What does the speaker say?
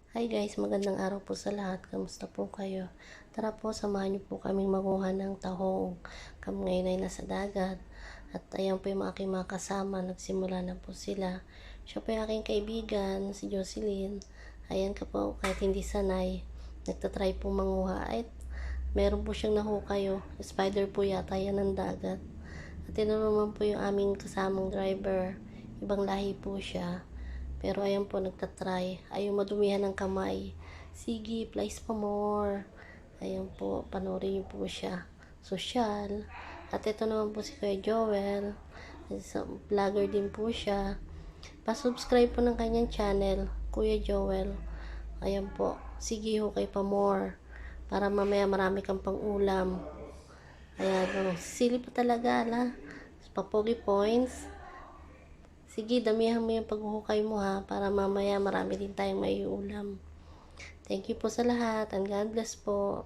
Hi guys, magandang araw po sa lahat. Kamusta po kayo? Tara po, samahan niyo po kaming manguha ng tahong. Kami ngayon ay nasa dagat. At ayan po yung aking mga kasama. Nagsimula na po sila. Siya po yung aking kaibigan, si Jocelyn. Ayan ka po, kahit hindi sanay. Nagtatry po manguha. Ay, meron po siyang nahukayo. Spider po yata yan ng dagat. At ito naman po yung aming kasamang driver. Ibang lahi po siya. Pero ayan po, nagtatry. Ayaw madumihan ng kamay. Sige, please pa more. Ayan po, panoorin niyo po siya. Sosyal. At ito naman po si Kuya Joel. Vlogger din po siya. Pa-subscribe po ng kanyang channel, Kuya Joel. Ayan po. Sige ho kay pa more. Para mamaya marami kang pang ulam. Ayan, sili pa talaga, la. Papogi points. Sige, damihan mo yung paghuhukay mo ha, para mamaya marami din tayong may ulam. Thank you po sa lahat and God bless po.